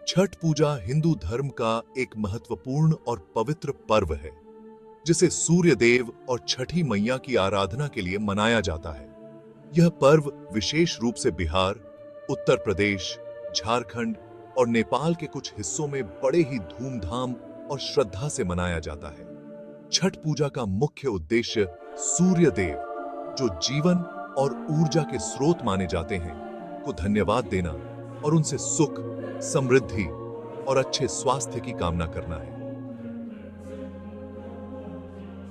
छठ पूजा हिंदू धर्म का एक महत्वपूर्ण और पवित्र पर्व है, जिसे सूर्य देव और छठी मैया की आराधना के लिए मनाया जाता है। यह पर्व विशेष रूप से बिहार, उत्तर प्रदेश, झारखंड और नेपाल के कुछ हिस्सों में बड़े ही धूमधाम और श्रद्धा से मनाया जाता है। छठ पूजा का मुख्य उद्देश्य सूर्य देव, जो जीवन और ऊर्जा के स्रोत माने जाते हैं, को धन्यवाद देना और उनसे सुख, समृद्धि और अच्छे स्वास्थ्य की कामना करना है।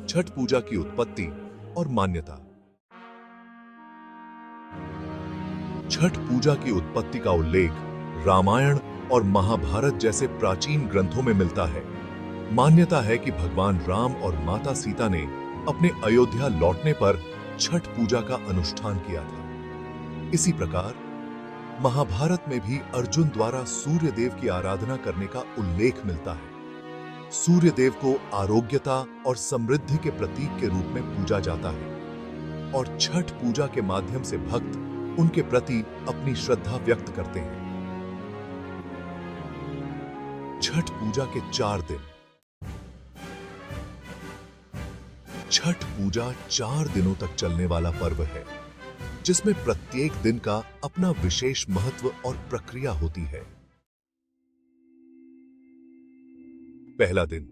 छठ पूजा की उत्पत्ति और मान्यता। छठ पूजा की उत्पत्ति का उल्लेख रामायण और महाभारत जैसे प्राचीन ग्रंथों में मिलता है। मान्यता है कि भगवान राम और माता सीता ने अपने अयोध्या लौटने पर छठ पूजा का अनुष्ठान किया था। इसी प्रकार महाभारत में भी अर्जुन द्वारा सूर्य देव की आराधना करने का उल्लेख मिलता है। सूर्य देव को आरोग्यता और समृद्धि के प्रतीक के रूप में पूजा जाता है और छठ पूजा के माध्यम से भक्त उनके प्रति अपनी श्रद्धा व्यक्त करते हैं। छठ पूजा के 4 दिन। छठ पूजा 4 दिनों तक चलने वाला पर्व है, जिसमें प्रत्येक दिन का अपना विशेष महत्व और प्रक्रिया होती है। पहला दिन,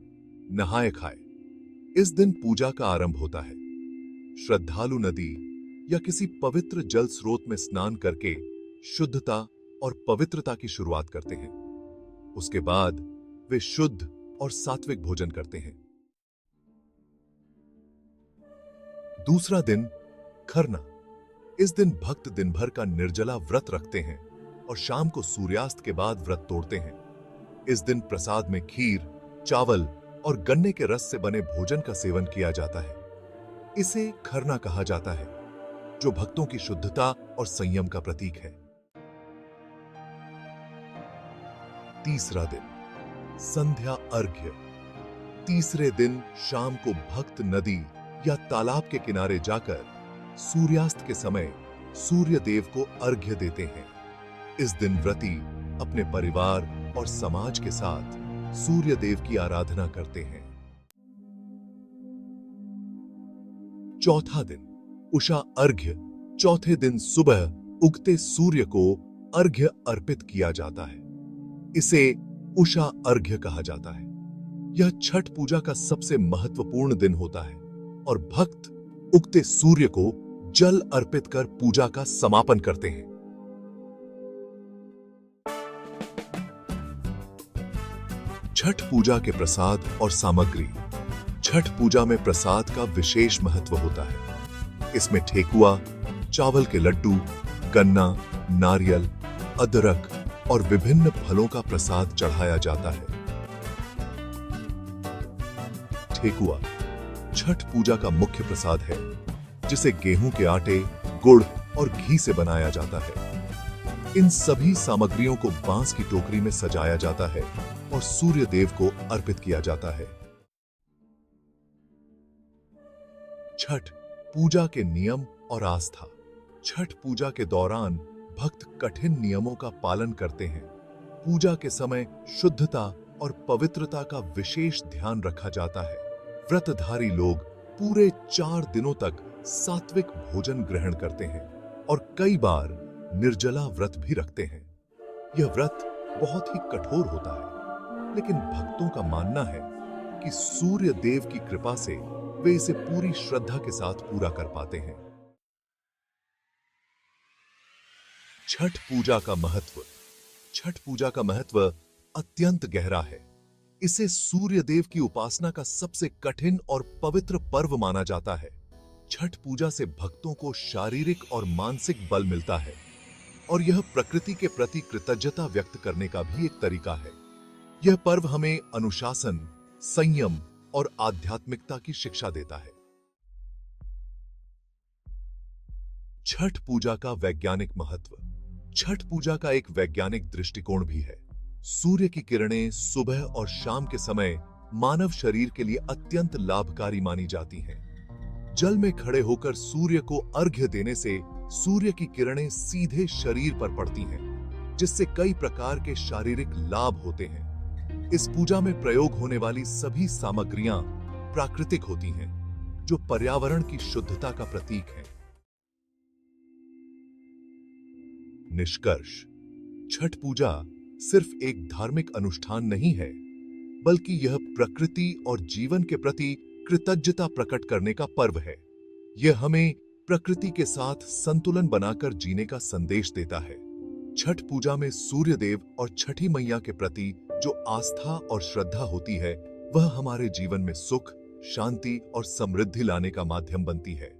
नहाए खाए। इस दिन पूजा का आरंभ होता है। श्रद्धालु नदी या किसी पवित्र जल स्रोत में स्नान करके शुद्धता और पवित्रता की शुरुआत करते हैं। उसके बाद वे शुद्ध और सात्विक भोजन करते हैं। दूसरा दिन, खरना। इस दिन भक्त दिन भर का निर्जला व्रत रखते हैं और शाम को सूर्यास्त के बाद व्रत तोड़ते हैं। इस दिन प्रसाद में खीर, चावल और गन्ने के रस से बने भोजन का सेवन किया जाता है। इसे खरना कहा जाता है, जो भक्तों की शुद्धता और संयम का प्रतीक है। तीसरा दिन, संध्या अर्घ्य। तीसरे दिन शाम को भक्त नदी या तालाब के किनारे जाकर सूर्यास्त के समय सूर्य देव को अर्घ्य देते हैं। इस दिन व्रती अपने परिवार और समाज के साथ सूर्य देव की आराधना करते हैं। चौथा दिन, उषा अर्घ्य। चौथे दिन सुबह उगते सूर्य को अर्घ्य अर्पित किया जाता है। इसे उषा अर्घ्य कहा जाता है। यह छठ पूजा का सबसे महत्वपूर्ण दिन होता है और भक्त उगते सूर्य को जल अर्पित कर पूजा का समापन करते हैं। छठ पूजा के प्रसाद और सामग्री। छठ पूजा में प्रसाद का विशेष महत्व होता है। इसमें ठेकुआ, चावल के लड्डू, गन्ना, नारियल, अदरक और विभिन्न फलों का प्रसाद चढ़ाया जाता है। ठेकुआ छठ पूजा का मुख्य प्रसाद है, जिसे गेहूं के आटे, गुड़ और घी से बनाया जाता है। इन सभी सामग्रियों को बांस की टोकरी में सजाया जाता है और सूर्य देव को अर्पित किया जाता है। छठ पूजा के नियम और आस्था। छठ पूजा के दौरान भक्त कठिन नियमों का पालन करते हैं। पूजा के समय शुद्धता और पवित्रता का विशेष ध्यान रखा जाता है। व्रतधारी लोग पूरे 4 दिनों तक सात्विक भोजन ग्रहण करते हैं और कई बार निर्जला व्रत भी रखते हैं। यह व्रत बहुत ही कठोर होता है, लेकिन भक्तों का मानना है कि सूर्य देव की कृपा से वे इसे पूरी श्रद्धा के साथ पूरा कर पाते हैं। छठ पूजा का महत्व। छठ पूजा का महत्व अत्यंत गहरा है। इसे सूर्य देव की उपासना का सबसे कठिन और पवित्र पर्व माना जाता है। छठ पूजा से भक्तों को शारीरिक और मानसिक बल मिलता है और यह प्रकृति के प्रति कृतज्ञता व्यक्त करने का भी एक तरीका है। यह पर्व हमें अनुशासन, संयम और आध्यात्मिकता की शिक्षा देता है। छठ पूजा का वैज्ञानिक महत्व। छठ पूजा का एक वैज्ञानिक दृष्टिकोण भी है। सूर्य की किरणें सुबह और शाम के समय मानव शरीर के लिए अत्यंत लाभकारी मानी जाती हैं। जल में खड़े होकर सूर्य को अर्घ्य देने से सूर्य की किरणें सीधे शरीर पर पड़ती हैं। जिससे कई प्रकार के शारीरिक लाभ होते हैं। इस पूजा में प्रयोग होने वाली सभी सामग्रियां प्राकृतिक होती हैं, जो पर्यावरण की शुद्धता का प्रतीक है। निष्कर्ष: छठ पूजा सिर्फ एक धार्मिक अनुष्ठान नहीं है, बल्कि यह प्रकृति और जीवन के प्रति कृतज्ञता प्रकट करने का पर्व है। यह हमें प्रकृति के साथ संतुलन बनाकर जीने का संदेश देता है। छठ पूजा में सूर्य देव और छठी मैया के प्रति जो आस्था और श्रद्धा होती है, वह हमारे जीवन में सुख, शांति और समृद्धि लाने का माध्यम बनती है।